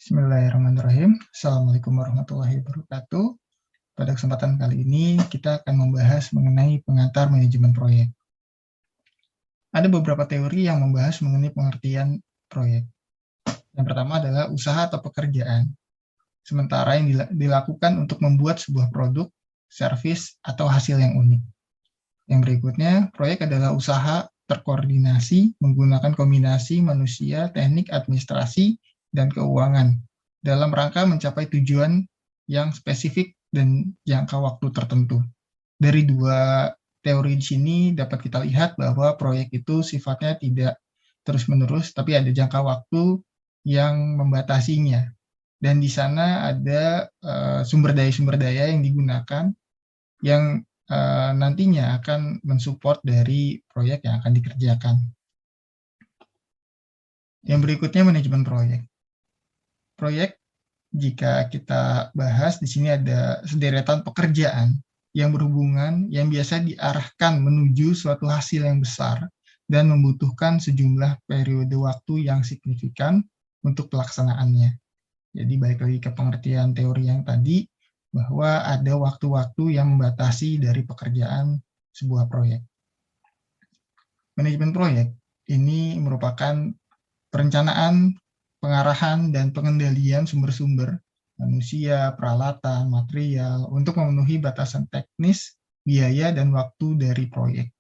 Bismillahirrahmanirrahim. Assalamualaikum warahmatullahi wabarakatuh. Pada kesempatan kali ini kita akan membahas mengenai pengantar manajemen proyek. Ada beberapa teori yang membahas mengenai pengertian proyek. Yang pertama adalah usaha atau pekerjaan, sementara yang dilakukan untuk membuat sebuah produk, servis, atau hasil yang unik. Yang berikutnya, proyek adalah usaha terkoordinasi menggunakan kombinasi manusia, teknik, administrasi, dan keuangan dalam rangka mencapai tujuan yang spesifik dan jangka waktu tertentu. Dari dua teori di sini dapat kita lihat bahwa proyek itu sifatnya tidak terus-menerus, tapi ada jangka waktu yang membatasinya. Dan di sana ada sumber daya yang digunakan yang nantinya akan mensupport dari proyek yang akan dikerjakan. Yang berikutnya manajemen proyek. Proyek, jika kita bahas, di sini ada sederetan pekerjaan yang berhubungan, yang biasa diarahkan menuju suatu hasil yang besar dan membutuhkan sejumlah periode waktu yang signifikan untuk pelaksanaannya. Jadi balik lagi ke pengertian teori yang tadi, bahwa ada waktu-waktu yang membatasi dari pekerjaan sebuah proyek. Manajemen proyek ini merupakan perencanaan, pengarahan, dan pengendalian sumber-sumber manusia, peralatan, material untuk memenuhi batasan teknis, biaya, dan waktu dari proyek.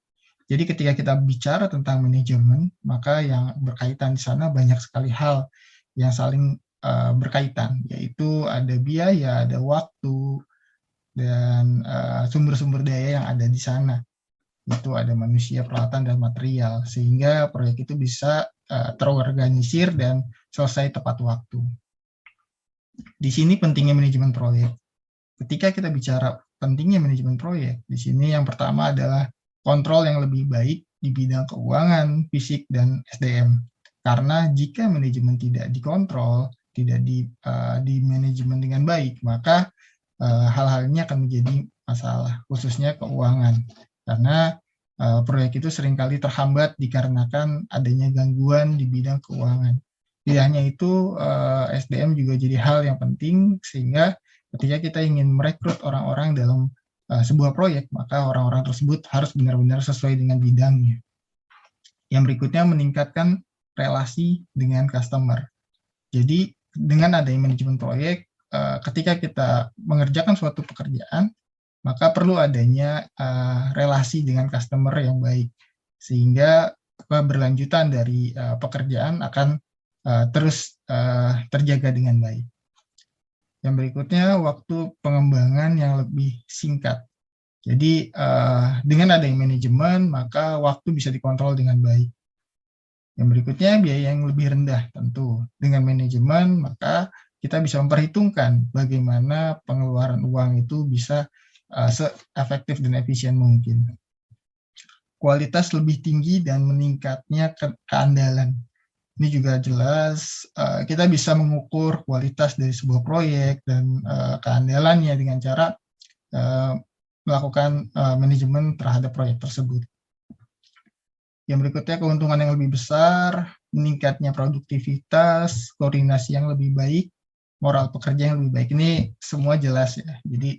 Jadi ketika kita bicara tentang manajemen, maka yang berkaitan di sana banyak sekali hal yang saling berkaitan, yaitu ada biaya, ada waktu, dan sumber-sumber daya yang ada di sana. Itu ada manusia, peralatan, dan material, sehingga proyek itu bisa terorganisir dan selesai tepat waktu. Di sini pentingnya manajemen proyek. Ketika kita bicara pentingnya manajemen proyek, di sini yang pertama adalah kontrol yang lebih baik di bidang keuangan, fisik, dan SDM. Karena jika manajemen tidak dikontrol, tidak di manajemen dengan baik, maka hal-hal ini akan menjadi masalah, khususnya keuangan. Karena proyek itu seringkali terhambat dikarenakan adanya gangguan di bidang keuangan. Tidak hanya itu, SDM juga jadi hal yang penting, sehingga ketika kita ingin merekrut orang-orang dalam sebuah proyek, maka orang-orang tersebut harus benar-benar sesuai dengan bidangnya. Yang berikutnya, meningkatkan relasi dengan customer. Jadi dengan adanya manajemen proyek, ketika kita mengerjakan suatu pekerjaan, maka perlu adanya relasi dengan customer yang baik, sehingga keberlanjutan dari pekerjaan akan terus terjaga dengan baik. Yang berikutnya, waktu pengembangan yang lebih singkat. Jadi dengan adanya manajemen, maka waktu bisa dikontrol dengan baik. Yang berikutnya, biaya yang lebih rendah tentu. Dengan manajemen, maka kita bisa memperhitungkan bagaimana pengeluaran uang itu bisa se-efektif dan efisien mungkin. Kualitas lebih tinggi dan meningkatnya keandalan. Ini juga jelas kita bisa mengukur kualitas dari sebuah proyek dan keandalannya dengan cara melakukan manajemen terhadap proyek tersebut. Yang berikutnya, keuntungan yang lebih besar, meningkatnya produktivitas, koordinasi yang lebih baik, moral pekerja yang lebih baik. Ini semua jelas ya. Jadi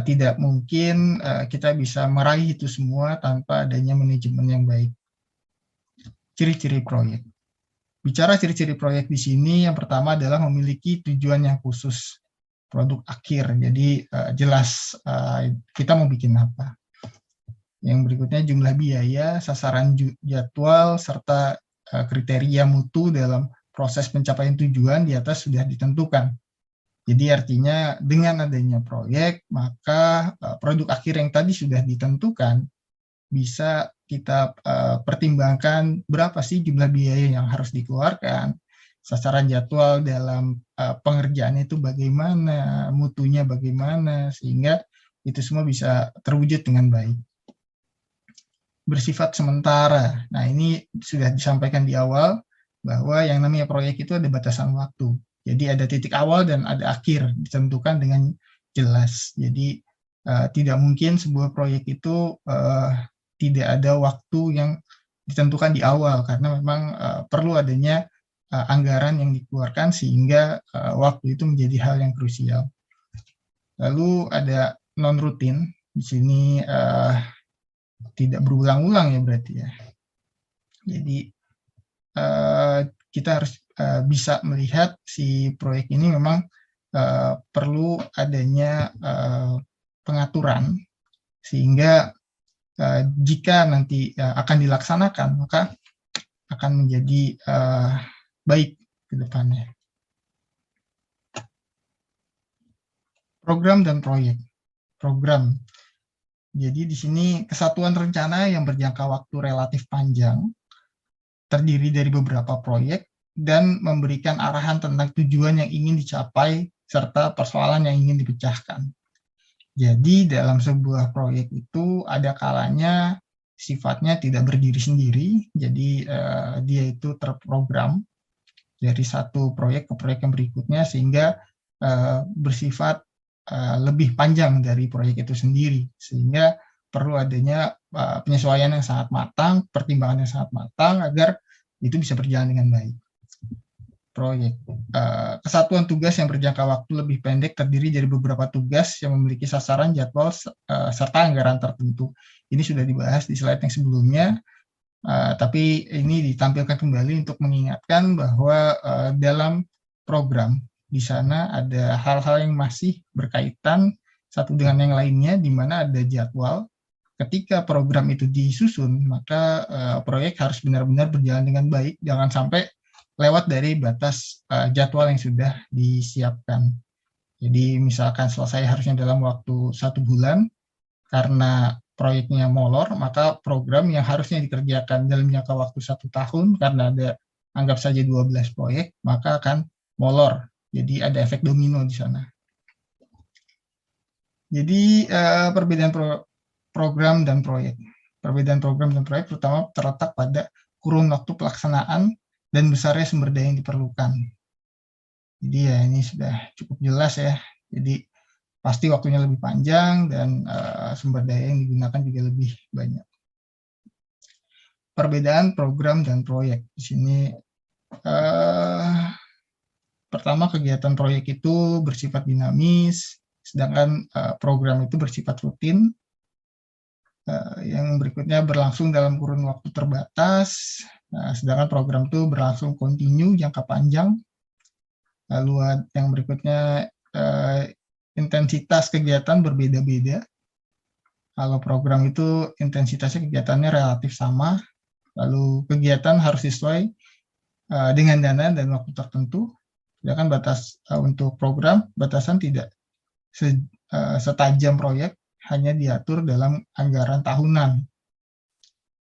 tidak mungkin kita bisa meraih itu semua tanpa adanya manajemen yang baik. Ciri-ciri proyek. Bicara ciri-ciri proyek di sini, yang pertama adalah memiliki tujuan yang khusus, produk akhir. Jadi jelas kita mau bikin apa. Yang berikutnya, jumlah biaya, sasaran jadwal, serta kriteria mutu dalam proses pencapaian tujuan di atas sudah ditentukan. Jadi artinya dengan adanya proyek, maka produk akhir yang tadi sudah ditentukan, bisa kita pertimbangkan berapa sih jumlah biaya yang harus dikeluarkan, sasaran jadwal dalam pengerjaan itu bagaimana, mutunya bagaimana, sehingga itu semua bisa terwujud dengan baik. Bersifat sementara. Nah, ini sudah disampaikan di awal, bahwa yang namanya proyek itu ada batasan waktu. Jadi ada titik awal dan ada akhir, ditentukan dengan jelas. Jadi tidak mungkin sebuah proyek itu tidak ada waktu yang ditentukan di awal, karena memang perlu adanya anggaran yang dikeluarkan sehingga waktu itu menjadi hal yang krusial. Lalu ada non rutin, di sini tidak berulang-ulang ya berarti ya. Jadi kita harus bisa melihat si proyek ini memang perlu adanya pengaturan sehingga jika nanti akan dilaksanakan maka akan menjadi baik ke depannya. Program dan proyek. Program. Jadi di sini kesatuan rencana yang berjangka waktu relatif panjang, terdiri dari beberapa proyek, dan memberikan arahan tentang tujuan yang ingin dicapai serta persoalan yang ingin dipecahkan. Jadi dalam sebuah proyek itu ada kalanya sifatnya tidak berdiri sendiri, jadi dia itu terprogram dari satu proyek ke proyek yang berikutnya sehingga bersifat lebih panjang dari proyek itu sendiri, sehingga perlu adanya penyesuaian yang sangat matang, pertimbangan yang sangat matang agar itu bisa berjalan dengan baik. Proyek. Kesatuan tugas yang berjangka waktu lebih pendek terdiri dari beberapa tugas yang memiliki sasaran, jadwal, serta anggaran tertentu. Ini sudah dibahas di slide yang sebelumnya, tapi ini ditampilkan kembali untuk mengingatkan bahwa dalam program di sana ada hal-hal yang masih berkaitan satu dengan yang lainnya, di mana ada jadwal. Ketika program itu disusun, maka proyek harus benar-benar berjalan dengan baik, jangan sampai lewat dari batas jadwal yang sudah disiapkan. Jadi misalkan selesai harusnya dalam waktu 1 bulan, karena proyeknya molor, maka program yang harusnya dikerjakan dalam jangka waktu 1 tahun, karena ada anggap saja 12 proyek, maka akan molor. Jadi ada efek domino di sana. Jadi perbedaan program dan proyek. Perbedaan program dan proyek terutama terletak pada kurun waktu pelaksanaan dan besarnya sumber daya yang diperlukan. Jadi ya ini sudah cukup jelas ya. Jadi pasti waktunya lebih panjang dan sumber daya yang digunakan juga lebih banyak. Perbedaan program dan proyek. Di sini pertama kegiatan proyek itu bersifat dinamis, sedangkan program itu bersifat rutin. Yang berikutnya berlangsung dalam kurun waktu terbatas, sedangkan program itu berlangsung kontinu jangka panjang. Lalu yang berikutnya intensitas kegiatan berbeda-beda. Kalau program itu intensitasnya kegiatannya relatif sama, lalu kegiatan harus sesuai dengan dana dan waktu tertentu. Sedangkan batas untuk program batasan tidak setajam proyek, hanya diatur dalam anggaran tahunan.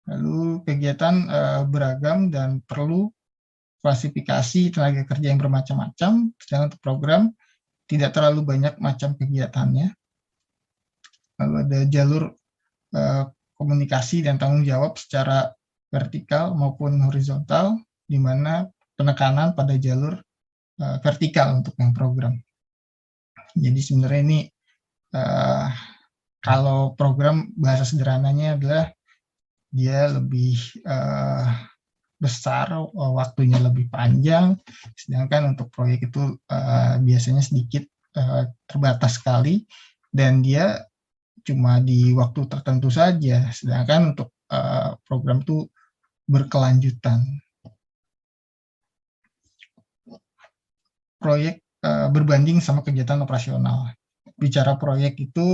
Lalu kegiatan beragam dan perlu klasifikasi tenaga kerja yang bermacam-macam, sedangkan untuk program tidak terlalu banyak macam kegiatannya. Lalu ada jalur komunikasi dan tanggung jawab secara vertikal maupun horizontal, di mana penekanan pada jalur vertikal untuk yang program. Jadi sebenarnya ini kalau program bahasa sederhananya adalah dia lebih besar, waktunya lebih panjang, sedangkan untuk proyek itu biasanya sedikit terbatas sekali dan dia cuma di waktu tertentu saja, sedangkan untuk program itu berkelanjutan. Proyek berbanding sama kegiatan operasional. Bicara proyek itu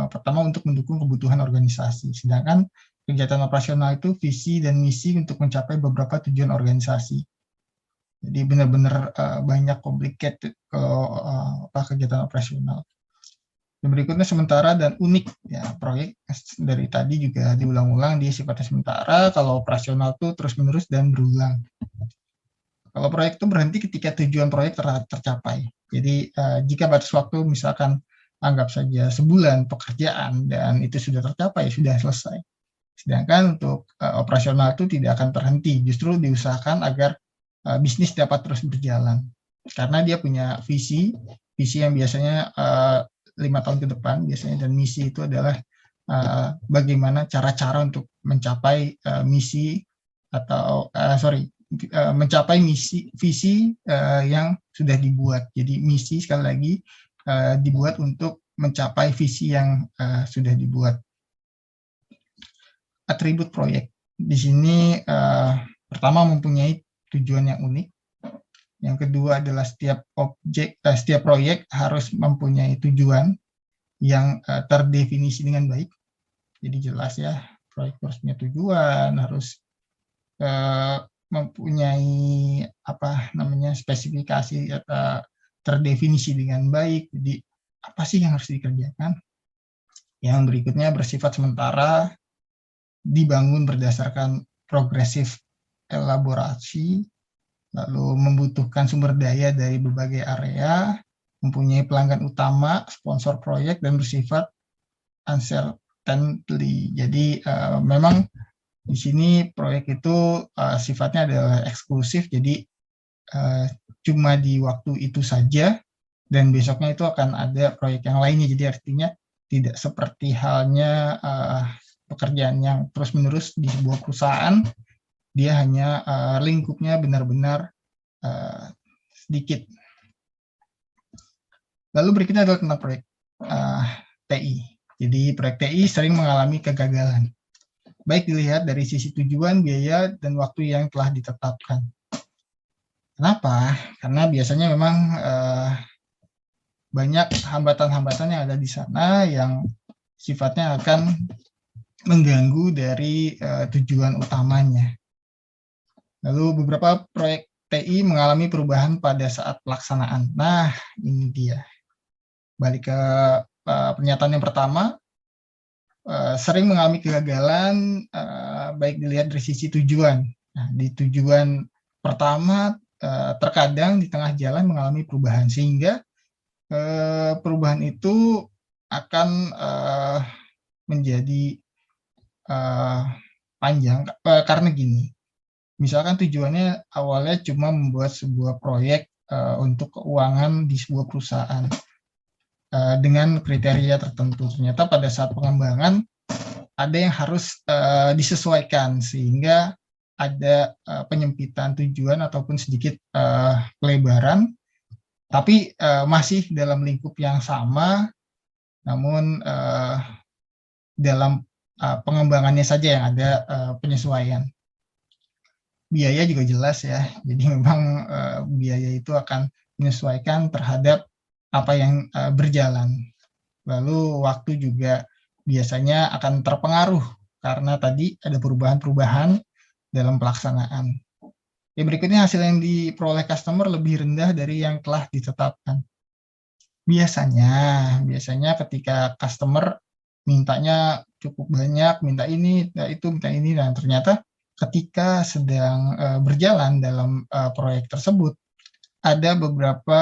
pertama untuk mendukung kebutuhan organisasi, sedangkan kegiatan operasional itu visi dan misi untuk mencapai beberapa tujuan organisasi. Jadi benar-benar banyak complicated kalau kegiatan operasional. Yang berikutnya sementara dan unik, ya proyek dari tadi juga diulang-ulang, dia sifatnya sementara. Kalau operasional itu terus-menerus dan berulang. Kalau proyek itu berhenti ketika tujuan proyek tercapai. Jadi jika batas waktu misalkan anggap saja sebulan pekerjaan dan itu sudah tercapai, sudah selesai. Sedangkan untuk operasional itu tidak akan terhenti, justru diusahakan agar bisnis dapat terus berjalan. Karena dia punya visi yang biasanya 5 tahun ke depan biasanya, dan misi itu adalah bagaimana cara-cara untuk mencapai misi atau mencapai visi yang sudah dibuat. Jadi misi sekali lagi dibuat untuk mencapai visi yang sudah dibuat. Atribut proyek di sini pertama mempunyai tujuan yang unik. Yang kedua adalah setiap proyek harus mempunyai tujuan yang terdefinisi dengan baik. Jadi jelas ya, proyek harus punya tujuan, harus mempunyai spesifikasi atau terdefinisi dengan baik. Jadi apa sih yang harus dikerjakan? Yang berikutnya bersifat sementara, dibangun berdasarkan progresif elaborasi, lalu membutuhkan sumber daya dari berbagai area, mempunyai pelanggan utama, sponsor proyek, dan bersifat uncertainty. Jadi memang di sini proyek itu sifatnya adalah eksklusif, jadi cuma di waktu itu saja, dan besoknya itu akan ada proyek yang lainnya. Jadi artinya tidak seperti halnya pekerjaan yang terus-menerus di sebuah perusahaan, dia hanya lingkupnya benar-benar sedikit. Lalu berikutnya adalah tentang proyek TI. Jadi proyek TI sering mengalami kegagalan, baik dilihat dari sisi tujuan, biaya, dan waktu yang telah ditetapkan. Kenapa? Karena biasanya memang banyak hambatan-hambatan yang ada di sana yang sifatnya akan mengganggu dari tujuan utamanya. Lalu beberapa proyek TI mengalami perubahan pada saat pelaksanaan. Nah, ini dia. Balik ke pernyataan yang pertama, sering mengalami kegagalan, baik dilihat dari sisi tujuan. Nah, di tujuan pertama, terkadang di tengah jalan mengalami perubahan, sehingga perubahan itu akan menjadi panjang karena gini. Misalkan tujuannya awalnya cuma membuat sebuah proyek untuk keuangan di sebuah perusahaan dengan kriteria tertentu. Ternyata pada saat pengembangan ada yang harus disesuaikan, sehingga ada penyempitan tujuan ataupun sedikit pelebaran, tapi masih dalam lingkup yang sama, namun dalam pengembangannya saja yang ada penyesuaian. Biaya juga jelas ya, jadi memang biaya itu akan menyesuaikan terhadap apa yang berjalan. Lalu waktu juga biasanya akan terpengaruh karena tadi ada perubahan-perubahan dalam pelaksanaan. Yang berikutnya, hasil yang diperoleh customer lebih rendah dari yang telah ditetapkan. Biasanya ketika customer mintanya cukup banyak, minta ini, minta ini, dan ternyata ketika sedang berjalan dalam proyek tersebut, ada beberapa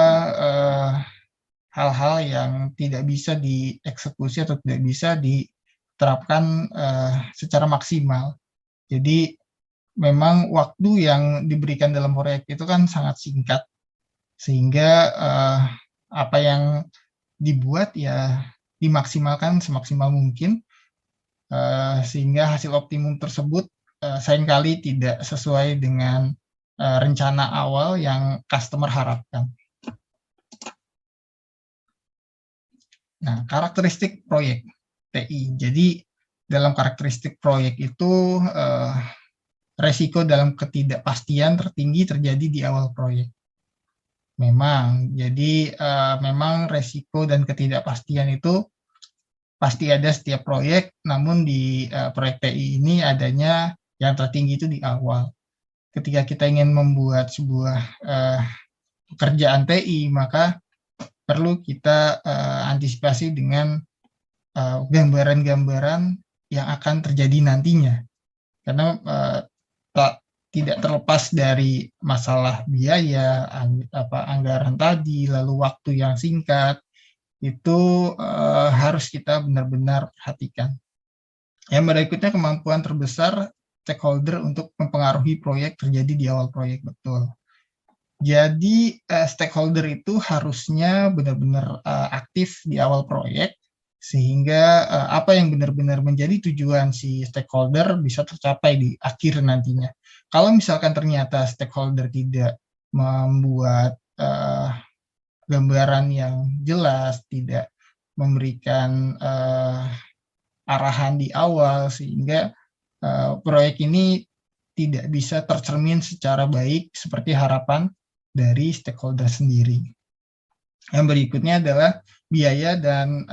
hal-hal yang tidak bisa dieksekusi atau tidak bisa diterapkan secara maksimal. Jadi memang waktu yang diberikan dalam proyek itu kan sangat singkat, sehingga apa yang dibuat ya dimaksimalkan semaksimal mungkin, sehingga hasil optimum tersebut seringkali tidak sesuai dengan rencana awal yang customer harapkan. Nah, karakteristik proyek TI. Jadi dalam karakteristik proyek itu resiko dalam ketidakpastian tertinggi terjadi di awal proyek. Memang, jadi memang resiko dan ketidakpastian itu pasti ada setiap proyek, namun di proyek TI ini adanya yang tertinggi itu di awal. Ketika kita ingin membuat sebuah pekerjaan TI, maka perlu kita antisipasi dengan gambaran-gambaran yang akan terjadi nantinya. Karena tidak terlepas dari masalah biaya, anggaran tadi, lalu waktu yang singkat, itu harus kita benar-benar perhatikan. Yang berikutnya, kemampuan terbesar stakeholder untuk mempengaruhi proyek terjadi di awal proyek, betul. Jadi stakeholder itu harusnya benar-benar aktif di awal proyek, sehingga apa yang benar-benar menjadi tujuan si stakeholder bisa tercapai di akhir nantinya. Kalau misalkan ternyata stakeholder tidak membuat gambaran yang jelas, tidak memberikan arahan di awal, sehingga proyek ini tidak bisa tercermin secara baik seperti harapan dari stakeholder sendiri. Yang berikutnya adalah biaya dan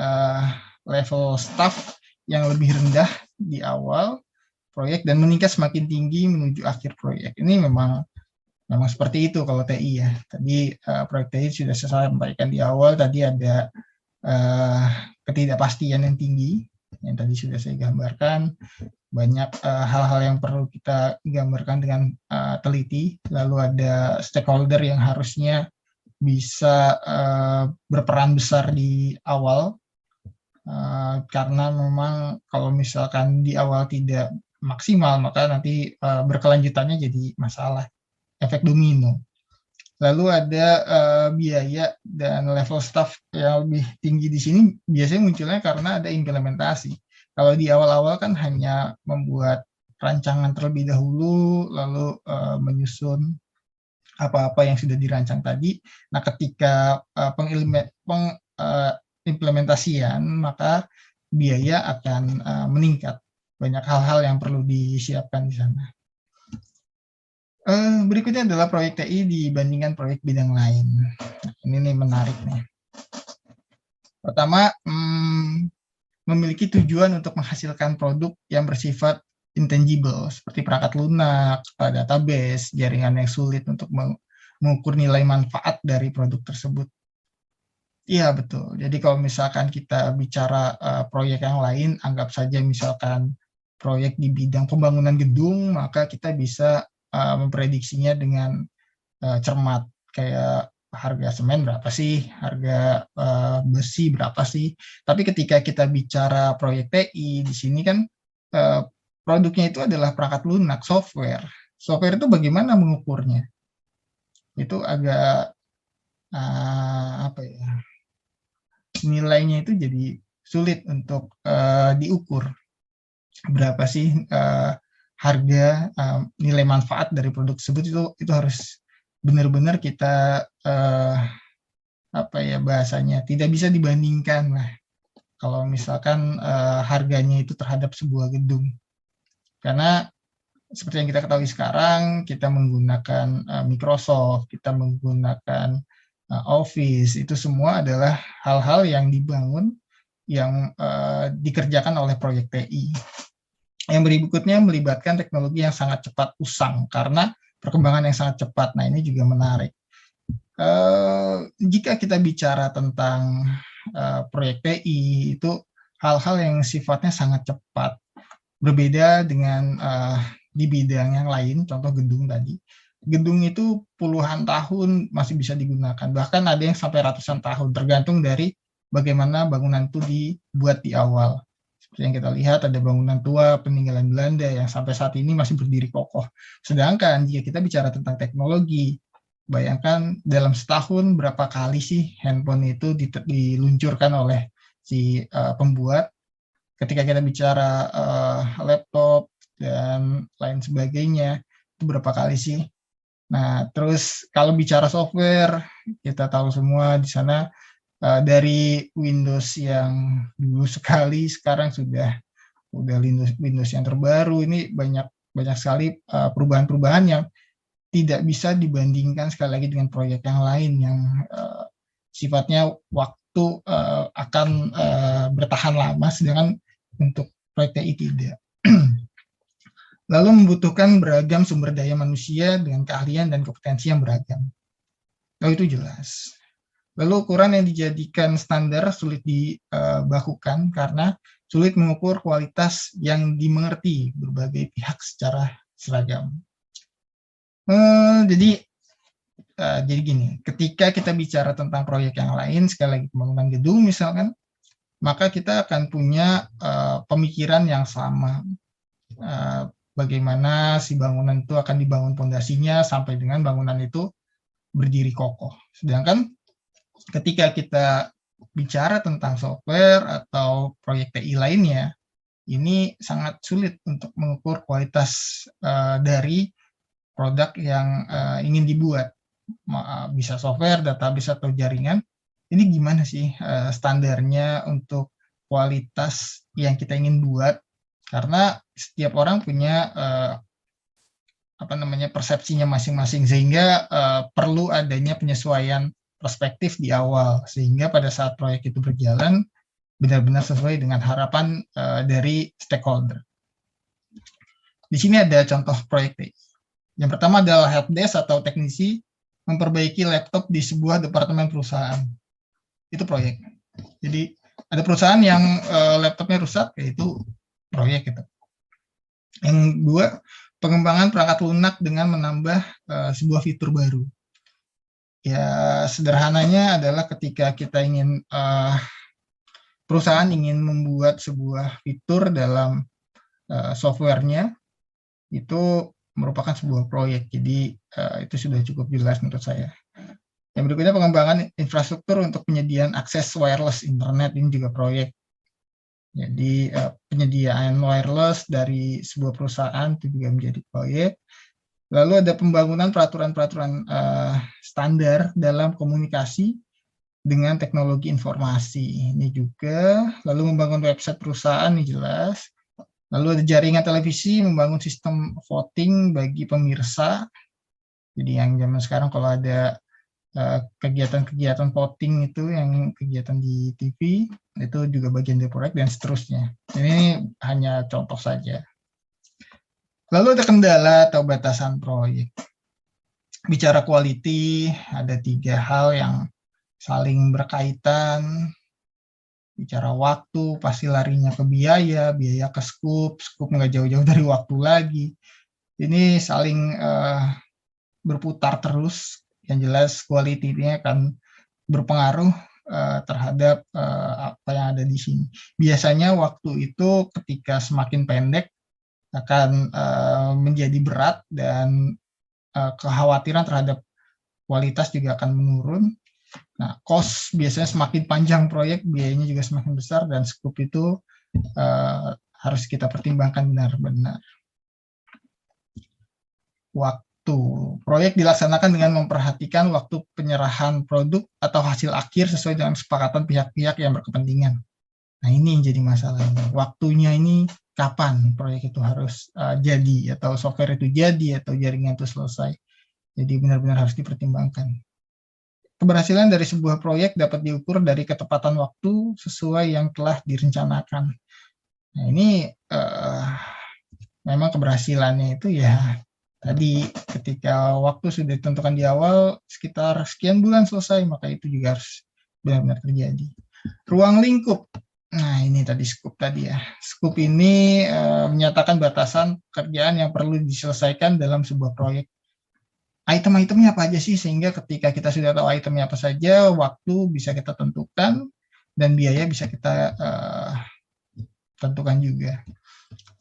level staff yang lebih rendah di awal proyek dan meningkat semakin tinggi menuju akhir proyek. Ini memang seperti itu kalau TI ya. Tadi proyek TI sudah saya sampaikan di awal, tadi ada ketidakpastian yang tinggi yang tadi sudah saya gambarkan, banyak hal-hal yang perlu kita gambarkan dengan teliti, lalu ada stakeholder yang harusnya bisa berperan besar di awal, karena memang kalau misalkan di awal tidak maksimal, maka nanti berkelanjutannya jadi masalah, efek domino. Lalu ada biaya dan level staff yang lebih tinggi di sini biasanya munculnya karena ada implementasi. Kalau di awal-awal kan hanya membuat rancangan terlebih dahulu, lalu menyusun apa-apa yang sudah dirancang tadi. Nah, ketika pengimplementasian, maka biaya akan meningkat. Banyak hal-hal yang perlu disiapkan di sana. Berikutnya adalah proyek TI dibandingkan proyek bidang lain. Ini nih menarik nih. Pertama, memiliki tujuan untuk menghasilkan produk yang bersifat intangible, seperti perangkat lunak, database, jaringan yang sulit untuk mengukur nilai manfaat dari produk tersebut. Iya, betul. Jadi kalau misalkan kita bicara proyek yang lain, anggap saja misalkan proyek di bidang pembangunan gedung, maka kita bisa memprediksinya dengan cermat, kayak harga semen berapa sih, harga besi berapa sih. Tapi ketika kita bicara proyek TI, di sini kan produknya itu adalah perangkat lunak, software. Software itu bagaimana mengukurnya? Itu agak apa ya? Nilainya itu jadi sulit untuk diukur. Berapa sih harga nilai manfaat dari produk tersebut, itu harus benar-benar kita apa ya bahasanya, tidak bisa dibandingkan lah kalau misalkan harganya itu terhadap sebuah gedung, karena seperti yang kita ketahui sekarang, kita menggunakan Microsoft, kita menggunakan Office, itu semua adalah hal-hal yang dibangun, yang dikerjakan oleh proyek TI. Yang berikutnya melibatkan teknologi yang sangat cepat usang karena perkembangan yang sangat cepat. Nah, ini juga menarik. Jika kita bicara tentang proyek TI, itu hal-hal yang sifatnya sangat cepat. Berbeda dengan di bidang yang lain, contoh gedung tadi. Gedung itu puluhan tahun masih bisa digunakan. Bahkan ada yang sampai ratusan tahun, tergantung dari bagaimana bangunan itu dibuat di awal. Seperti yang kita lihat, ada bangunan tua peninggalan Belanda yang sampai saat ini masih berdiri kokoh. Sedangkan jika kita bicara tentang teknologi, bayangkan dalam setahun berapa kali sih handphone itu diluncurkan oleh si pembuat. Ketika kita bicara laptop dan lain sebagainya, itu berapa kali sih? Nah, terus kalau bicara software, kita tahu semua di sana dari Windows yang dulu sekali, sekarang sudah Windows yang terbaru. Ini banyak sekali perubahan-perubahan yang tidak bisa dibandingkan sekali lagi dengan proyek yang lain yang sifatnya waktu akan bertahan lama, sedangkan untuk proyek TI tidak. Lalu membutuhkan beragam sumber daya manusia dengan keahlian dan kompetensi yang beragam. Lalu itu jelas. Lalu ukuran yang dijadikan standar sulit dibakukan karena sulit mengukur kualitas yang dimengerti berbagai pihak secara seragam. Jadi gini, ketika kita bicara tentang proyek yang lain, sekali lagi pembangunan gedung misalkan, maka kita akan punya pemikiran yang sama. Bagaimana si bangunan itu akan dibangun fondasinya sampai dengan bangunan itu berdiri kokoh. Sedangkan ketika kita bicara tentang software atau proyek TI lainnya, ini sangat sulit untuk mengukur kualitas dari produk yang ingin dibuat, bisa software, database atau jaringan. Ini gimana sih standarnya untuk kualitas yang kita ingin buat? Karena setiap orang punya persepsinya masing-masing, sehingga perlu adanya penyesuaian perspektif di awal, sehingga pada saat proyek itu berjalan benar-benar sesuai dengan harapan dari stakeholder. Di sini ada contoh proyek. Yang pertama adalah helpdesk atau teknisi memperbaiki laptop di sebuah departemen perusahaan. Itu proyek. Jadi ada perusahaan yang laptopnya rusak, yaitu proyek itu. Yang kedua, pengembangan perangkat lunak dengan menambah sebuah fitur baru. Ya, sederhananya adalah ketika kita ingin perusahaan ingin membuat sebuah fitur dalam softwarenya, itu merupakan sebuah proyek. Jadi itu sudah cukup jelas menurut saya. Yang berikutnya, pengembangan infrastruktur untuk penyediaan akses wireless internet, ini juga proyek. Jadi penyediaan wireless dari sebuah perusahaan itu juga menjadi proyek. Lalu ada pembangunan peraturan-peraturan standar dalam komunikasi dengan teknologi informasi, ini juga. Lalu membangun website perusahaan, ini jelas. Lalu ada jaringan televisi, membangun sistem voting bagi pemirsa. Jadi yang zaman sekarang kalau ada kegiatan-kegiatan voting itu, yang kegiatan di TV, itu juga bagian dari proyek dan seterusnya. Ini hanya contoh saja. Lalu ada kendala atau batasan proyek. Bicara quality, ada 3 hal yang saling berkaitan. Bicara waktu, pasti larinya ke biaya ke scope nggak jauh-jauh dari waktu lagi. Ini saling berputar terus. Yang jelas quality-nya akan berpengaruh terhadap apa yang ada di sini. Biasanya waktu itu ketika semakin pendek akan menjadi berat, dan kekhawatiran terhadap kualitas juga akan menurun. Nah, cost biasanya semakin panjang proyek, biayanya juga semakin besar, dan scope itu harus kita pertimbangkan benar-benar. Waktu. Proyek dilaksanakan dengan memperhatikan waktu penyerahan produk atau hasil akhir sesuai dengan kesepakatan pihak-pihak yang berkepentingan. Nah, ini yang jadi masalah. Waktunya ini kapan proyek itu harus jadi, atau software itu jadi, atau jaringan itu selesai. Jadi benar-benar harus dipertimbangkan. Keberhasilan dari sebuah proyek dapat diukur dari ketepatan waktu sesuai yang telah direncanakan. Nah, ini memang keberhasilannya itu ya tadi, ketika waktu sudah ditentukan di awal sekitar sekian bulan selesai, maka itu juga harus benar-benar terjadi. Ruang lingkup. Nah, ini tadi scope tadi ya. Scope ini menyatakan batasan pekerjaan yang perlu diselesaikan dalam sebuah proyek. Item-itemnya apa aja sih, sehingga ketika kita sudah tahu itemnya apa saja, waktu bisa kita tentukan, dan biaya bisa kita tentukan juga.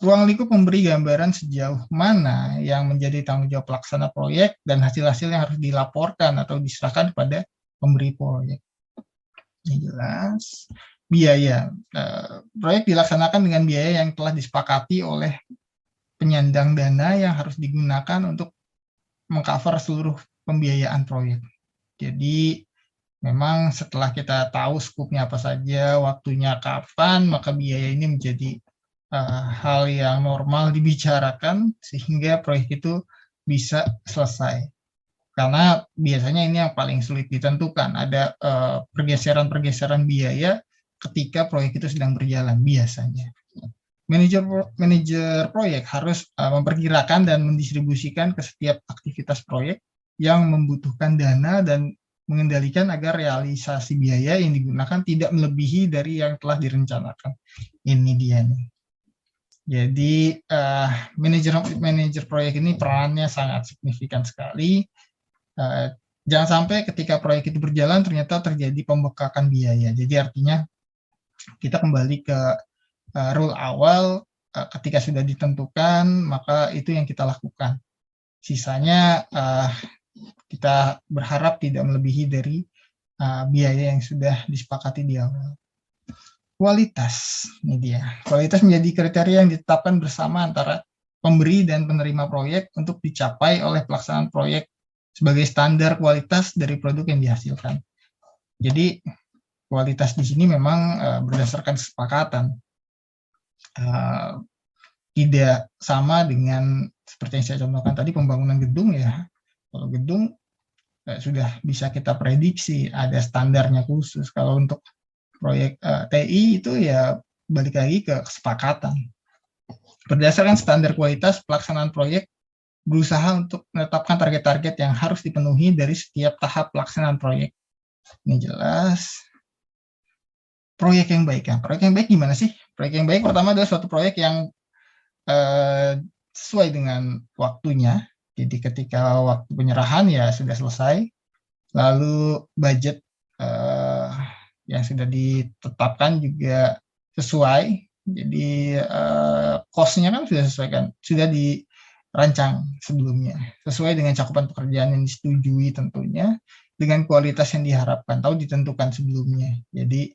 Ruang lingkup memberi gambaran sejauh mana yang menjadi tanggung jawab pelaksana proyek dan hasil-hasil yang harus dilaporkan atau diserahkan kepada pemberi proyek. Ini jelas. Biaya. Proyek dilaksanakan dengan biaya yang telah disepakati oleh penyandang dana yang harus digunakan untuk mengcover seluruh pembiayaan proyek. Jadi memang setelah kita tahu skopnya apa saja, waktunya kapan, maka biaya ini menjadi hal yang normal dibicarakan sehingga proyek itu bisa selesai. Karena biasanya ini yang paling sulit ditentukan, ada pergeseran-pergeseran biaya ketika proyek itu sedang berjalan biasanya. Manajer proyek harus memperkirakan dan mendistribusikan ke setiap aktivitas proyek yang membutuhkan dana, dan mengendalikan agar realisasi biaya yang digunakan tidak melebihi dari yang telah direncanakan. Ini dia nih. Jadi manajer proyek ini perannya sangat signifikan sekali. Jangan sampai ketika proyek itu berjalan ternyata terjadi pembengkakan biaya. Jadi artinya kita kembali ke rule awal, ketika sudah ditentukan, maka itu yang kita lakukan. Sisanya kita berharap tidak melebihi dari biaya yang sudah disepakati di awal. Kualitas, ini dia. Kualitas menjadi kriteria yang ditetapkan bersama antara pemberi dan penerima proyek untuk dicapai oleh pelaksanaan proyek sebagai standar kualitas dari produk yang dihasilkan. Jadi kualitas di sini memang berdasarkan kesepakatan, tidak sama dengan seperti yang saya contohkan tadi pembangunan gedung ya. Kalau gedung sudah bisa kita prediksi ada standarnya khusus. Kalau untuk proyek TI itu ya balik lagi ke kesepakatan. Berdasarkan standar kualitas pelaksanaan proyek berusaha untuk menetapkan target-target yang harus dipenuhi dari setiap tahap pelaksanaan proyek. Ini jelas. Proyek yang baik ya. Proyek yang baik gimana sih? Proyek yang baik pertama adalah suatu proyek yang sesuai dengan waktunya. Jadi ketika waktu penyerahan ya sudah selesai. Lalu budget yang sudah ditetapkan juga sesuai. Jadi cost-nya kan sudah sesuaikan, sudah dirancang sebelumnya, sesuai dengan cakupan pekerjaan yang disetujui tentunya, dengan kualitas yang diharapkan, tahu ditentukan sebelumnya. Jadi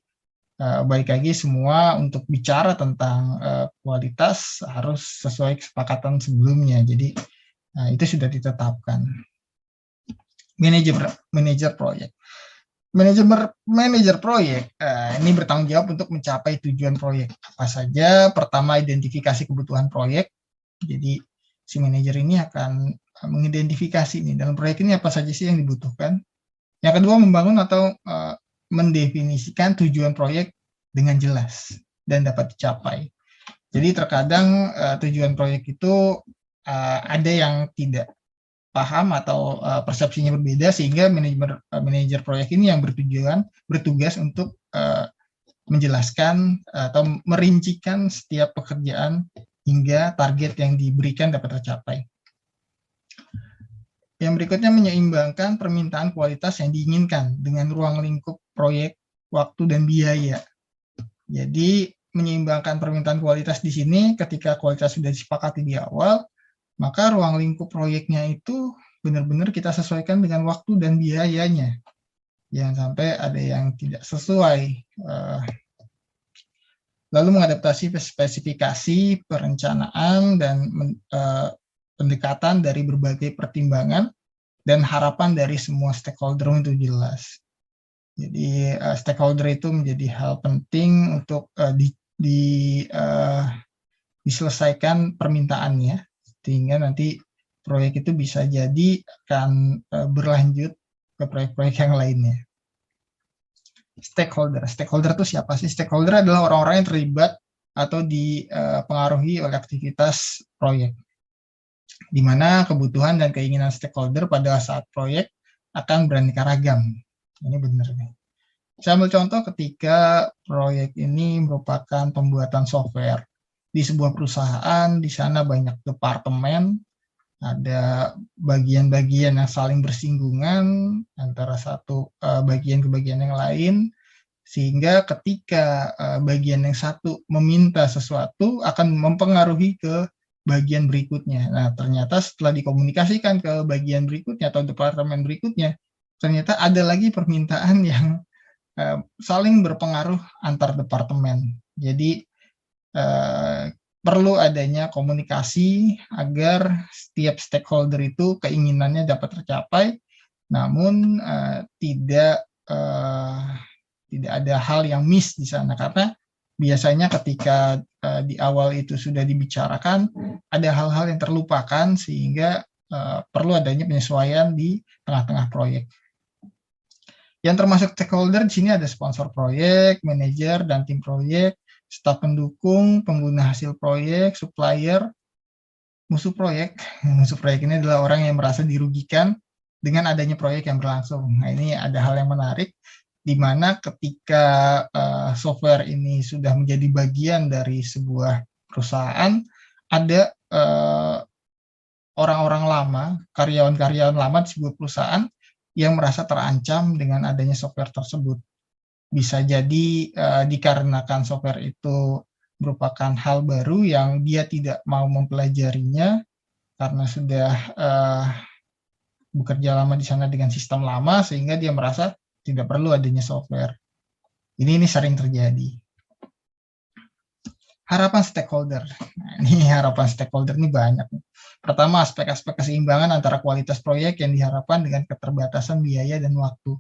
balik lagi semua untuk bicara tentang kualitas harus sesuai kesepakatan sebelumnya. Jadi itu sudah ditetapkan. Manajer proyek. Manajer proyek ini bertanggung jawab untuk mencapai tujuan proyek. Apa saja? Pertama, identifikasi kebutuhan proyek. Jadi si manajer ini akan mengidentifikasi nih dalam proyek ini apa saja sih yang dibutuhkan. Yang kedua, membangun atau mendefinisikan tujuan proyek dengan jelas dan dapat dicapai. Jadi terkadang tujuan proyek itu ada yang tidak paham atau persepsinya berbeda, sehingga manajer proyek ini yang bertugas untuk menjelaskan atau merincikan setiap pekerjaan hingga target yang diberikan dapat tercapai. Yang berikutnya, menyeimbangkan permintaan kualitas yang diinginkan dengan ruang lingkup proyek, waktu, dan biaya. Jadi menyeimbangkan permintaan kualitas di sini, ketika kualitas sudah disepakati di awal, maka ruang lingkup proyeknya itu benar-benar kita sesuaikan dengan waktu dan biayanya. Jangan sampai ada yang tidak sesuai. Lalu mengadaptasi spesifikasi, perencanaan, dan pendekatan dari berbagai pertimbangan dan harapan dari semua stakeholder itu jelas. Jadi stakeholder itu menjadi hal penting untuk diselesaikan permintaannya, sehingga nanti proyek itu bisa jadi akan berlanjut ke proyek-proyek yang lainnya. Stakeholder itu siapa sih? Stakeholder adalah orang-orang yang terlibat atau dipengaruhi oleh aktivitas proyek, di mana kebutuhan dan keinginan stakeholder pada saat proyek akan beraneka ragam. Ini benar nih. Saya ambil contoh ketika proyek ini merupakan pembuatan software di sebuah perusahaan. Di sana banyak departemen, ada bagian-bagian yang saling bersinggungan antara satu bagian ke bagian yang lain, sehingga ketika bagian yang satu meminta sesuatu akan mempengaruhi ke bagian berikutnya. Nah, ternyata setelah dikomunikasikan ke bagian berikutnya atau departemen berikutnya, ternyata ada lagi permintaan yang saling berpengaruh antar departemen. Jadi perlu adanya komunikasi agar setiap stakeholder itu keinginannya dapat tercapai, namun tidak ada hal yang miss di sana, karena biasanya ketika di awal itu sudah dibicarakan, ada hal-hal yang terlupakan, sehingga perlu adanya penyesuaian di tengah-tengah proyek. Yang termasuk stakeholder di sini ada sponsor proyek, manajer dan tim proyek, staf pendukung, pengguna hasil proyek, supplier, musuh proyek. Musuh proyek ini adalah orang yang merasa dirugikan dengan adanya proyek yang berlangsung. Nah, ini ada hal yang menarik, di mana ketika software ini sudah menjadi bagian dari sebuah perusahaan, ada orang-orang lama, karyawan-karyawan lama di sebuah perusahaan yang merasa terancam dengan adanya software tersebut. Bisa jadi dikarenakan software itu merupakan hal baru yang dia tidak mau mempelajarinya karena sudah bekerja lama di sana dengan sistem lama, sehingga dia merasa tidak perlu adanya software. Ini sering terjadi. Harapan stakeholder. Nah, ini harapan stakeholder ini banyak. Pertama, aspek-aspek keseimbangan antara kualitas proyek yang diharapkan dengan keterbatasan biaya dan waktu.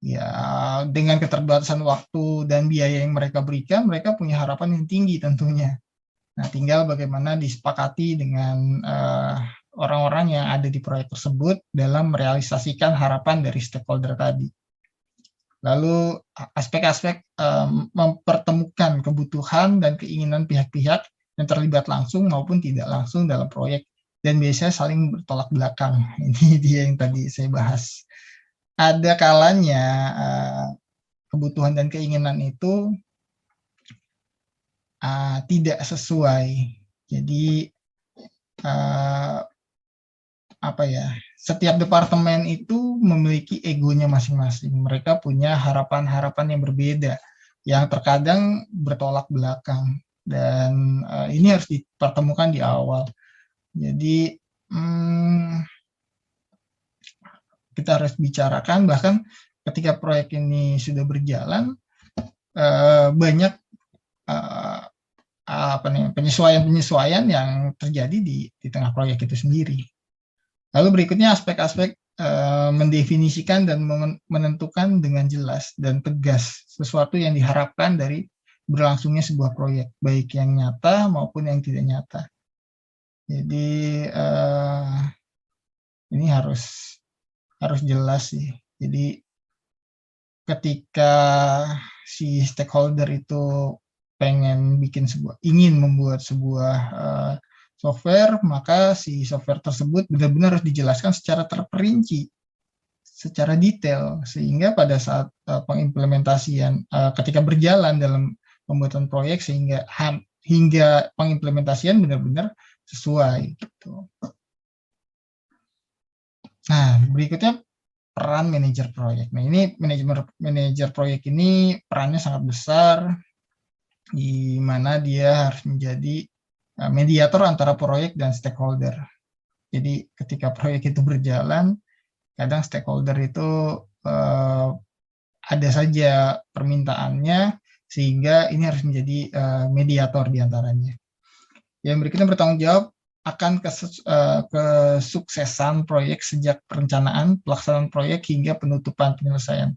Ya, dengan keterbatasan waktu dan biaya yang mereka berikan, mereka punya harapan yang tinggi tentunya. Nah, tinggal bagaimana disepakati dengan orang-orang yang ada di proyek tersebut dalam merealisasikan harapan dari stakeholder tadi. Lalu aspek-aspek mempertemukan kebutuhan dan keinginan pihak-pihak yang terlibat langsung maupun tidak langsung dalam proyek, dan biasanya saling bertolak belakang. Ini dia yang tadi saya bahas. Ada kalanya kebutuhan dan keinginan itu tidak sesuai. Jadi apa ya? Setiap departemen itu memiliki egonya masing-masing. Mereka punya harapan-harapan yang berbeda, yang terkadang bertolak belakang. Dan ini harus dipertemukan di awal. Jadi kita harus bicarakan, bahkan ketika proyek ini sudah berjalan, banyak penyesuaian-penyesuaian yang terjadi di tengah proyek itu sendiri. Lalu berikutnya aspek-aspek mendefinisikan dan menentukan dengan jelas dan tegas sesuatu yang diharapkan dari berlangsungnya sebuah proyek, baik yang nyata maupun yang tidak nyata. Jadi ini harus jelas sih. Jadi ketika si stakeholder itu ingin membuat sebuah software, maka si software tersebut benar-benar harus dijelaskan secara terperinci, secara detail, sehingga pada saat pengimplementasian, ketika berjalan dalam pembuatan proyek, hingga pengimplementasian benar-benar sesuai. Gitu. Nah, berikutnya peran manajer proyek. Nah, ini manajer proyek ini perannya sangat besar, di mana dia harus menjadi mediator antara proyek dan stakeholder. Jadi ketika proyek itu berjalan, kadang stakeholder itu ada saja permintaannya, sehingga ini harus menjadi mediator di antaranya. Yang berikutnya bertanggung jawab akan kesuksesan proyek sejak perencanaan, pelaksanaan proyek hingga penutupan penyelesaian.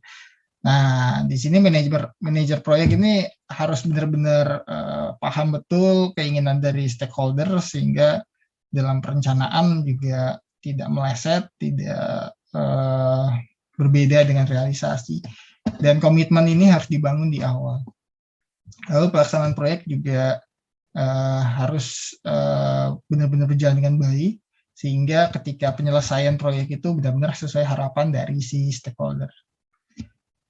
Nah, di sini manajer proyek ini harus benar-benar paham betul keinginan dari stakeholder, sehingga dalam perencanaan juga tidak meleset, tidak berbeda dengan realisasi. Dan komitmen ini harus dibangun di awal. Lalu pelaksanaan proyek juga harus benar-benar berjalan dengan baik, sehingga ketika penyelesaian proyek itu benar-benar sesuai harapan dari si stakeholder.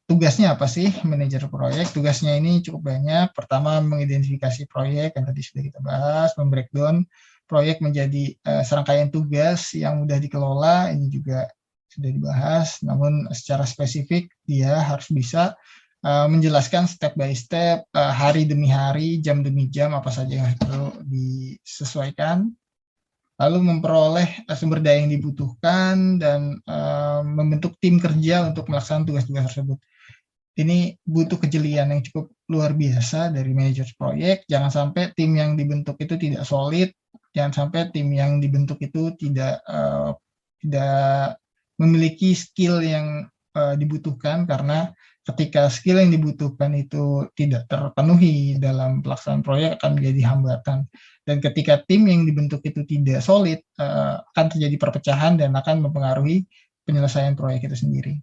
Tugasnya apa sih manajer proyek? Tugasnya ini cukup banyak. Pertama, mengidentifikasi proyek yang tadi sudah kita bahas, membreakdown proyek menjadi serangkaian tugas yang mudah dikelola, ini juga sudah dibahas. Namun secara spesifik dia harus bisa menjelaskan step by step, hari demi hari, jam demi jam, apa saja yang perlu disesuaikan. Lalu memperoleh sumber daya yang dibutuhkan dan membentuk tim kerja untuk melaksanakan tugas-tugas tersebut. Ini butuh kejelian yang cukup luar biasa dari manajer proyek. Jangan sampai tim yang dibentuk itu tidak solid, jangan sampai tim yang dibentuk itu tidak memiliki skill yang dibutuhkan, karena ketika skill yang dibutuhkan itu tidak terpenuhi dalam pelaksanaan proyek akan menjadi hambatan. Dan ketika tim yang dibentuk itu tidak solid, akan terjadi perpecahan dan akan mempengaruhi penyelesaian proyek itu sendiri.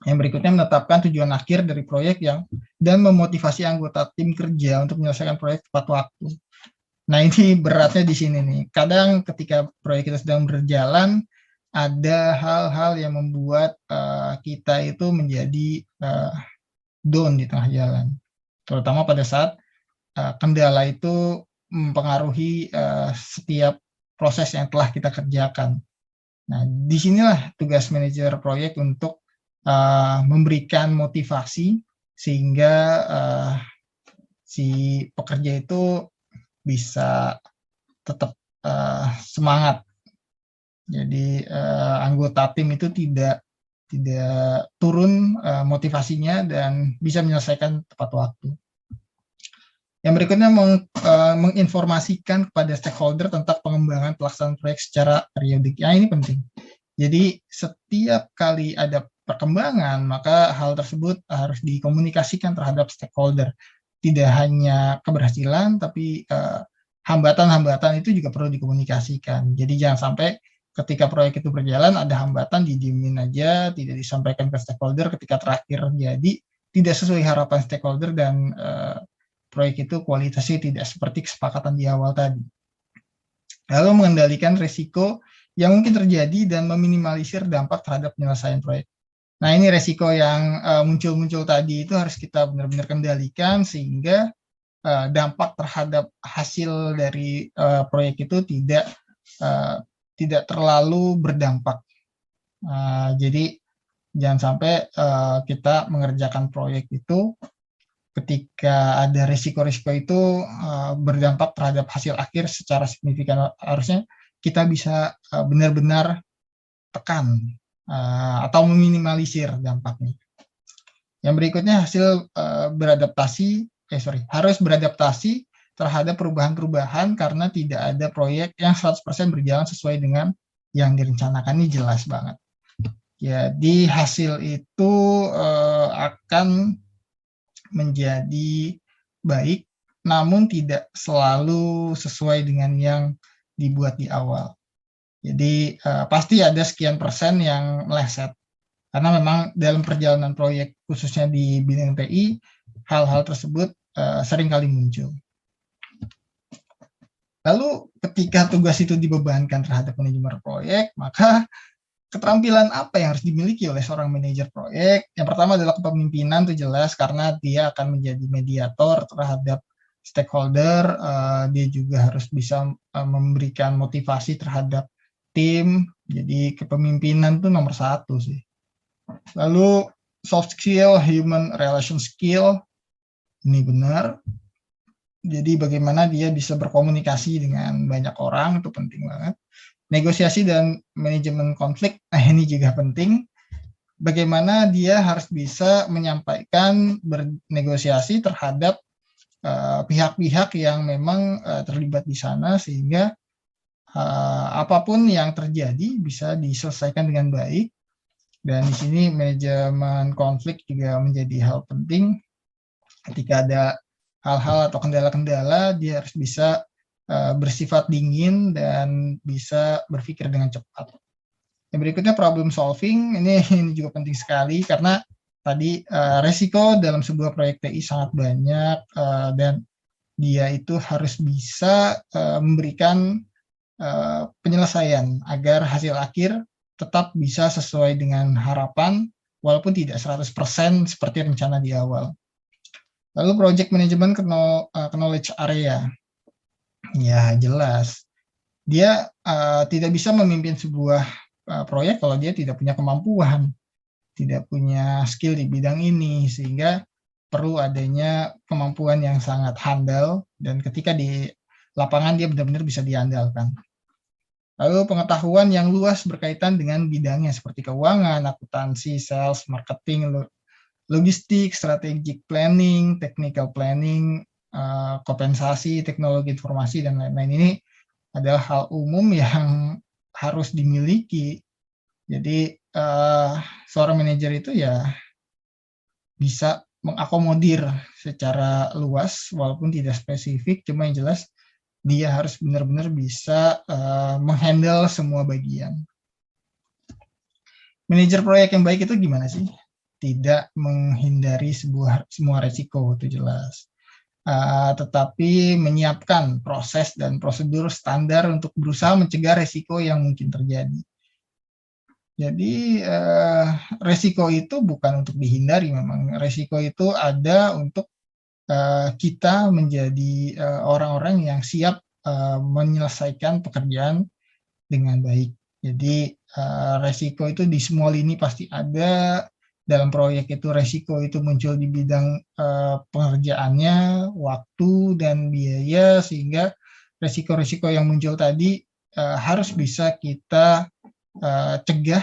Yang berikutnya, menetapkan tujuan akhir dari proyek dan memotivasi anggota tim kerja untuk menyelesaikan proyek tepat waktu. Nah, ini beratnya di sini nih. Kadang ketika proyek kita sedang berjalan, ada hal-hal yang membuat kita itu menjadi down di tengah jalan. Terutama pada saat kendala itu mempengaruhi setiap proses yang telah kita kerjakan. Nah, disinilah tugas manajer proyek untuk memberikan motivasi, sehingga si pekerja itu bisa tetap semangat. Jadi anggota tim itu tidak turun motivasinya dan bisa menyelesaikan tepat waktu. Yang berikutnya menginformasikan kepada stakeholder tentang pengembangan pelaksanaan proyek secara periodik. Ya, ini penting. Jadi setiap kali ada perkembangan, maka hal tersebut harus dikomunikasikan terhadap stakeholder. Tidak hanya keberhasilan, tapi hambatan-hambatan itu juga perlu dikomunikasikan. Jadi jangan sampai ketika proyek itu berjalan ada hambatan didiemin aja, tidak disampaikan ke stakeholder, ketika terakhir jadi tidak sesuai harapan stakeholder dan proyek itu kualitasnya tidak seperti kesepakatan di awal tadi. Lalu mengendalikan risiko yang mungkin terjadi dan meminimalisir dampak terhadap penyelesaian proyek. Nah, ini resiko yang muncul-muncul tadi itu harus kita benar-benar kendalikan sehingga dampak terhadap hasil dari proyek itu tidak terlalu berdampak. Jadi jangan sampai kita mengerjakan proyek itu ketika ada risiko-risiko itu berdampak terhadap hasil akhir secara signifikan. Harusnya kita bisa benar-benar tekan atau meminimalisir dampaknya. Yang berikutnya hasil harus beradaptasi terhadap perubahan-perubahan karena tidak ada proyek yang 100% berjalan sesuai dengan yang direncanakan. Ini jelas banget. Jadi hasil itu akan menjadi baik, namun tidak selalu sesuai dengan yang dibuat di awal. Jadi pasti ada sekian persen yang meleset. Karena memang dalam perjalanan proyek, khususnya di bidang TI, hal-hal tersebut seringkali muncul. Lalu ketika tugas itu dibebankan terhadap manajemen proyek, maka keterampilan apa yang harus dimiliki oleh seorang manajer proyek? Yang pertama adalah kepemimpinan, itu jelas karena dia akan menjadi mediator terhadap stakeholder. Dia juga harus bisa memberikan motivasi terhadap tim. Jadi kepemimpinan itu nomor 1 sih. Lalu soft skill, human relation skill, ini benar. Jadi bagaimana dia bisa berkomunikasi dengan banyak orang, itu penting banget. Negosiasi dan manajemen konflik, ini juga penting. Bagaimana dia harus bisa menyampaikan bernegosiasi terhadap pihak-pihak yang memang terlibat di sana sehingga apapun yang terjadi bisa diselesaikan dengan baik. Dan di sini manajemen konflik juga menjadi hal penting. Ketika ada hal-hal atau kendala-kendala, dia harus bisa bersifat dingin dan bisa berpikir dengan cepat. Yang berikutnya problem solving, ini juga penting sekali karena tadi resiko dalam sebuah proyek TI sangat banyak dan dia itu harus bisa memberikan penyelesaian agar hasil akhir tetap bisa sesuai dengan harapan walaupun tidak 100% seperti rencana di awal. Lalu project management knowledge area. Ya, jelas. Dia tidak bisa memimpin sebuah proyek kalau dia tidak punya kemampuan, tidak punya skill di bidang ini, sehingga perlu adanya kemampuan yang sangat handal, dan ketika di lapangan dia benar-benar bisa diandalkan. Lalu pengetahuan yang luas berkaitan dengan bidangnya, seperti keuangan, akuntansi, sales, marketing, logistik, strategic planning, technical planning, kompensasi, teknologi informasi, dan lain-lain. Ini adalah hal umum yang harus dimiliki. Jadi seorang manajer itu ya bisa mengakomodir secara luas walaupun tidak spesifik, cuma yang jelas dia harus benar-benar bisa menghandle semua bagian. Manajer proyek yang baik itu gimana sih? Tidak menghindari semua resiko, itu jelas. Tetapi menyiapkan proses dan prosedur standar untuk berusaha mencegah resiko yang mungkin terjadi. Jadi resiko itu bukan untuk dihindari, memang resiko itu ada untuk kita menjadi orang-orang yang siap menyelesaikan pekerjaan dengan baik. Jadi resiko itu di semua lini pasti ada. Dalam proyek itu resiko itu muncul di bidang pengerjaannya, waktu, dan biaya, sehingga resiko-resiko yang muncul tadi harus bisa kita cegah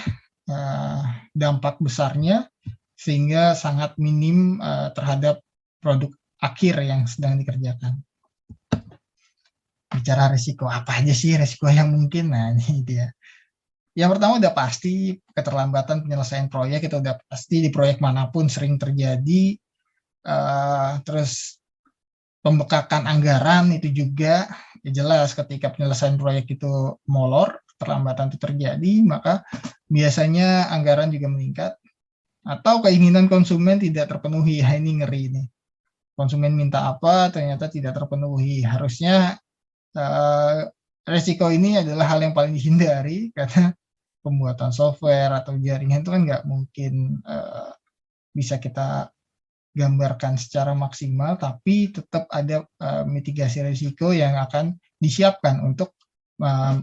dampak besarnya sehingga sangat minim terhadap produk akhir yang sedang dikerjakan. Bicara risiko, apa aja sih risiko yang mungkin? Nah, ini dia. Yang pertama udah pasti keterlambatan penyelesaian proyek, itu udah pasti di proyek manapun sering terjadi. Terus pembekakan anggaran itu juga ya jelas ketika penyelesaian proyek itu molor, keterlambatan itu terjadi, maka biasanya anggaran juga meningkat. Atau keinginan konsumen tidak terpenuhi, ya ini ngeri nih. Konsumen minta apa, ternyata tidak terpenuhi. Harusnya resiko ini adalah hal yang paling dihindari, karena pembuatan software atau jaringan itu kan nggak mungkin bisa kita gambarkan secara maksimal, tapi tetap ada mitigasi risiko yang akan disiapkan untuk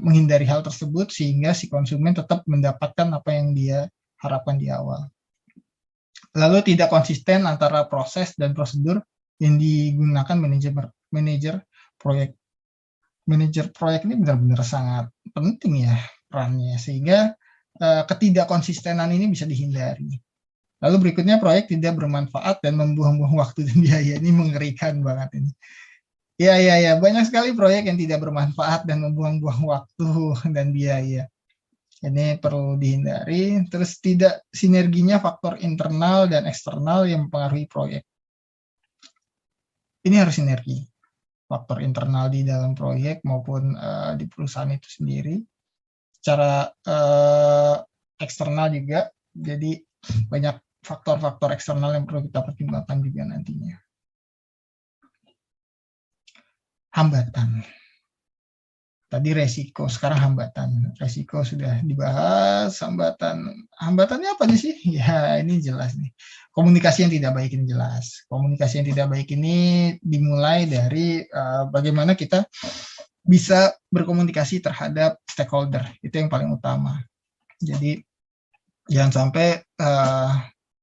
menghindari hal tersebut, sehingga si konsumen tetap mendapatkan apa yang dia harapkan di awal. Lalu tidak konsisten antara proses dan prosedur yang digunakan manajer proyek. Manajer proyek ini benar-benar sangat penting ya perannya, sehingga ketidakkonsistenan ini bisa dihindari. Lalu berikutnya, proyek tidak bermanfaat dan membuang-buang waktu dan biaya. Ini mengerikan banget ini. Ya, banyak sekali proyek yang tidak bermanfaat dan membuang-buang waktu dan biaya. Ini perlu dihindari. Terus tidak sinerginya faktor internal dan eksternal yang mempengaruhi proyek. Ini harus sinergi. Faktor internal di dalam proyek maupun di perusahaan itu sendiri. Secara eksternal juga. Jadi banyak faktor-faktor eksternal yang perlu kita pertimbangkan juga nantinya. Hambatan. Tadi resiko, sekarang hambatan. Resiko sudah dibahas, hambatan. Hambatannya apa sih? Ya, ini jelas nih. Komunikasi yang tidak baik ini jelas. Komunikasi yang tidak baik ini dimulai dari bagaimana kita bisa berkomunikasi terhadap stakeholder. Itu yang paling utama. Jadi, jangan sampai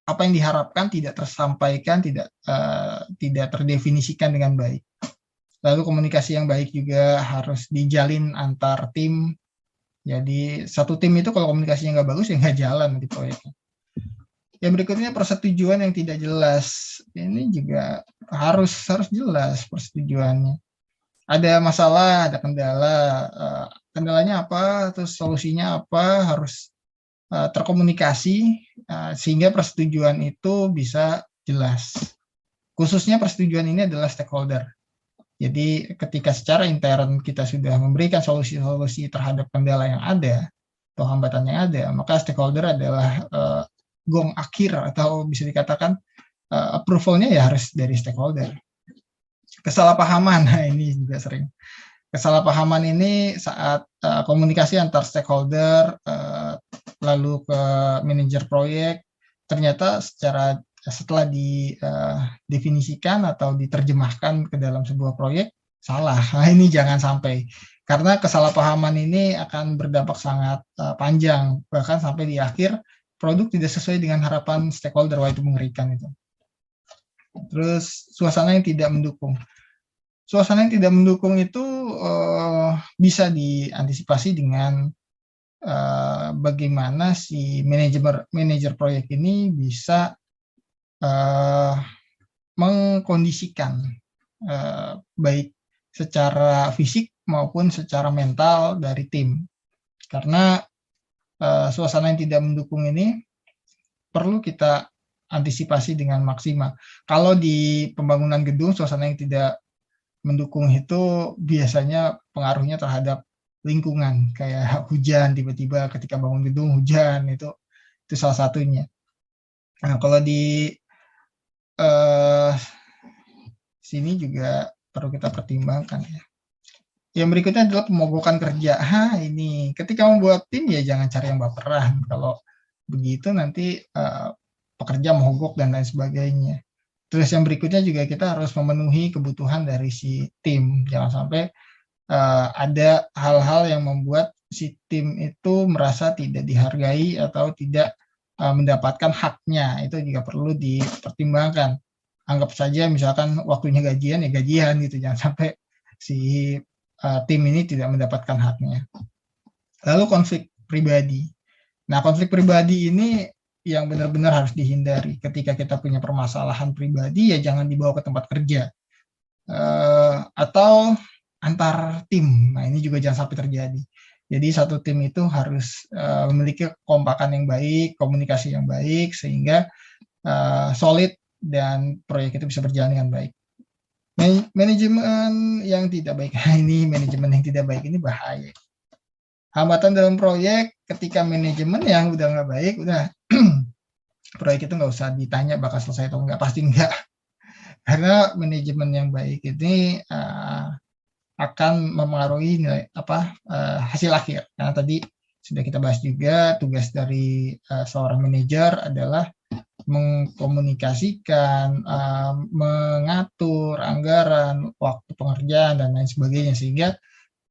apa yang diharapkan tidak tersampaikan, tidak terdefinisikan dengan baik. Lalu komunikasi yang baik juga harus dijalin antar tim. Jadi satu tim itu kalau komunikasinya nggak bagus ya nggak jalan di proyeknya. Yang berikutnya, persetujuan yang tidak jelas. Ini juga harus jelas persetujuannya. Ada masalah, ada kendala. Kendalanya apa, terus solusinya apa, harus terkomunikasi sehingga persetujuan itu bisa jelas. Khususnya persetujuan ini adalah stakeholder. Jadi ketika secara intern kita sudah memberikan solusi-solusi terhadap kendala yang ada atau hambatan yang ada, maka stakeholder adalah gong akhir, atau bisa dikatakan approval-nya ya harus dari stakeholder. Kesalahpahaman, nah ini juga sering. Kesalahpahaman ini saat komunikasi antar stakeholder lalu ke manajer proyek, ternyata setelah didefinisikan atau diterjemahkan ke dalam sebuah proyek salah. Nah, ini jangan sampai, karena kesalahpahaman ini akan berdampak sangat panjang, bahkan sampai di akhir produk tidak sesuai dengan harapan stakeholder. Wah, itu mengerikan itu. Terus suasana yang tidak mendukung. Suasana yang tidak mendukung itu bisa diantisipasi dengan bagaimana si manajer proyek ini bisa mengkondisikan baik secara fisik maupun secara mental dari tim. Karena suasana yang tidak mendukung ini perlu kita antisipasi dengan maksimal. Kalau di pembangunan gedung, suasana yang tidak mendukung itu biasanya pengaruhnya terhadap lingkungan, kayak hujan, tiba-tiba ketika bangun gedung hujan, itu salah satunya. Nah, kalau di sini juga perlu kita pertimbangkan ya. Yang berikutnya adalah pemogokan kerja. Ini ketika membuat tim ya jangan cari yang baperan. Kalau begitu nanti pekerja mogok dan lain sebagainya. Terus yang berikutnya juga kita harus memenuhi kebutuhan dari si tim. Jangan sampai ada hal-hal yang membuat si tim itu merasa tidak dihargai atau tidak mendapatkan haknya. Itu juga perlu dipertimbangkan. Anggap saja misalkan waktunya gajian ya gajian gitu. Jangan sampai si tim ini tidak mendapatkan haknya. Lalu konflik pribadi. Nah, konflik pribadi ini yang benar-benar harus dihindari. Ketika kita punya permasalahan pribadi, ya jangan dibawa ke tempat kerja. Atau antar tim. Nah, ini juga jangan sampai terjadi. Jadi satu tim itu harus memiliki kekompakan yang baik, komunikasi yang baik, sehingga solid dan proyek itu bisa berjalan dengan baik. Manajemen yang tidak baik, manajemen yang tidak baik ini bahaya. Hambatan dalam proyek ketika manajemen yang udah nggak baik, udah proyek itu nggak usah ditanya bakal selesai atau nggak, pasti nggak. Karena manajemen yang baik ini akan mempengaruhi nilai hasil akhir. Karena tadi sudah kita bahas juga, tugas dari seorang manajer adalah mengkomunikasikan, mengatur anggaran, waktu pengerjaan, dan lain sebagainya, sehingga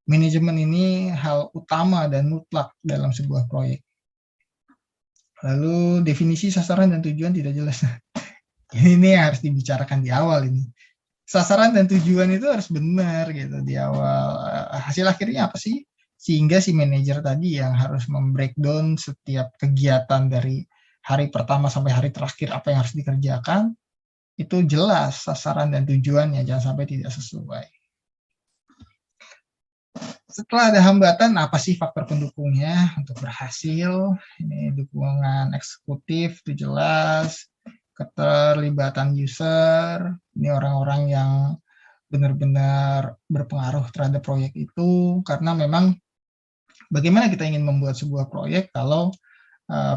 manajemen ini hal utama dan mutlak dalam sebuah proyek. Lalu definisi sasaran dan tujuan tidak jelas. Ini harus dibicarakan di awal ini. Sasaran dan tujuan itu harus benar gitu di awal. Hasil akhirnya apa sih? Sehingga si manajer tadi yang harus membreakdown setiap kegiatan dari hari pertama sampai hari terakhir apa yang harus dikerjakan, itu jelas sasaran dan tujuannya, jangan sampai tidak sesuai. Setelah ada hambatan, apa sih faktor pendukungnya untuk berhasil? Ini dukungan eksekutif itu jelas, keterlibatan user, ini orang-orang yang benar-benar berpengaruh terhadap proyek itu, karena memang bagaimana kita ingin membuat sebuah proyek kalau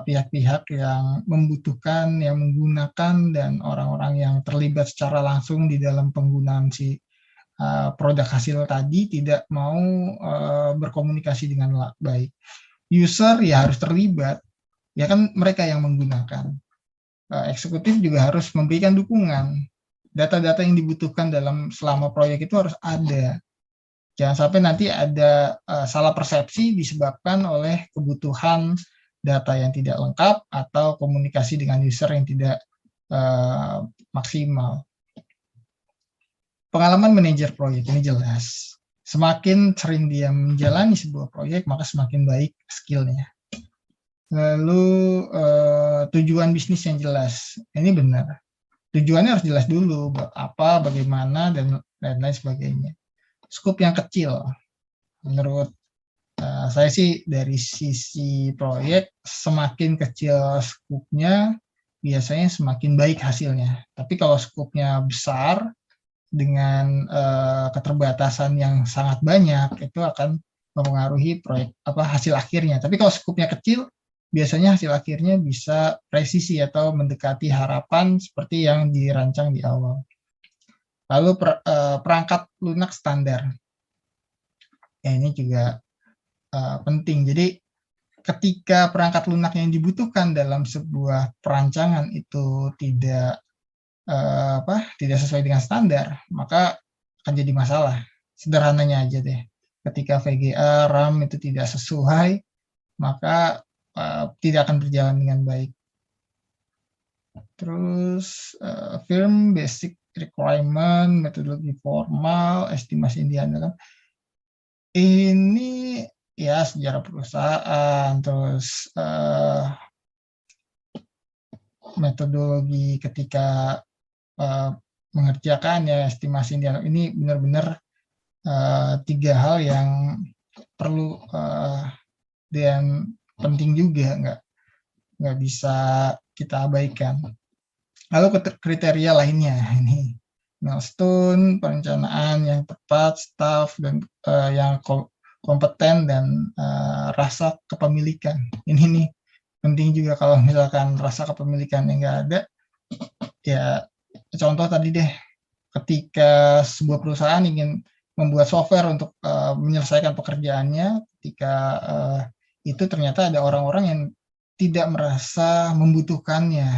pihak-pihak yang membutuhkan, yang menggunakan, dan orang-orang yang terlibat secara langsung di dalam penggunaan si produk hasil tadi tidak mau berkomunikasi dengan baik. User ya harus terlibat, ya kan mereka yang menggunakan. Eksekutif juga harus memberikan dukungan. Data-data yang dibutuhkan selama proyek itu harus ada. Jangan sampai nanti ada salah persepsi disebabkan oleh kebutuhan data yang tidak lengkap atau komunikasi dengan user yang tidak maksimal. Pengalaman manajer proyek ini jelas. Semakin sering dia menjalani sebuah proyek, maka semakin baik skill-nya. Lalu tujuan bisnis yang jelas. Ini benar. Tujuannya harus jelas dulu, buat apa, bagaimana, dan lain sebagainya. Skop yang kecil. Menurut saya sih dari sisi proyek, semakin kecil skupnya, biasanya semakin baik hasilnya. Tapi kalau skupnya besar, dengan keterbatasan yang sangat banyak, itu akan mempengaruhi proyek hasil akhirnya. Tapi kalau skupnya kecil, biasanya hasil akhirnya bisa presisi atau mendekati harapan seperti yang dirancang di awal. Lalu perangkat lunak standar. Ya, ini juga penting. Jadi ketika perangkat lunak yang dibutuhkan dalam sebuah perancangan itu tidak sesuai dengan standar, maka akan jadi masalah. Sederhananya aja deh, ketika VGA, RAM itu tidak sesuai, maka tidak akan berjalan dengan baik. Terus firm basic requirement, metodologi formal, estimasi yang diandalkan. Ini ya sejarah perusahaan, terus metodologi ketika mengerjakan, ya estimasi ini benar-benar 3 hal yang perlu dan penting juga, nggak bisa kita abaikan. Lalu kriteria lainnya, ini milestone, perencanaan yang tepat, staff dan yang kompeten, dan rasa kepemilikan. Ini nih penting juga. Kalau misalkan rasa kepemilikan yang nggak ada, ya contoh tadi deh, ketika sebuah perusahaan ingin membuat software untuk menyelesaikan pekerjaannya, ketika itu ternyata ada orang-orang yang tidak merasa membutuhkannya,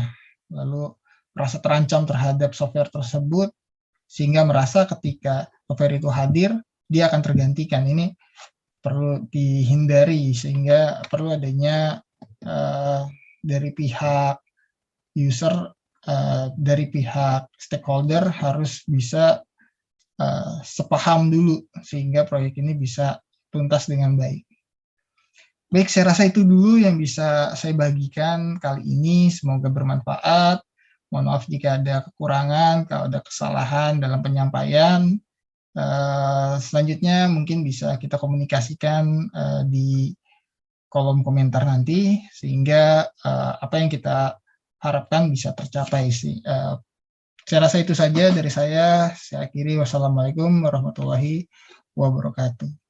lalu merasa terancam terhadap software tersebut, sehingga merasa ketika software itu hadir, dia akan tergantikan. Ini perlu dihindari, sehingga perlu adanya dari pihak user, dari pihak stakeholder harus bisa sepaham dulu, sehingga proyek ini bisa tuntas dengan baik. Baik, saya rasa itu dulu yang bisa saya bagikan kali ini. Semoga bermanfaat. Mohon maaf jika ada kekurangan, kalau ada kesalahan dalam penyampaian. Selanjutnya mungkin bisa kita komunikasikan di kolom komentar nanti, sehingga apa yang kita harapkan bisa tercapai sih. Saya rasa itu saja dari saya. Saya akhiri. Wassalamualaikum warahmatullahi wabarakatuh.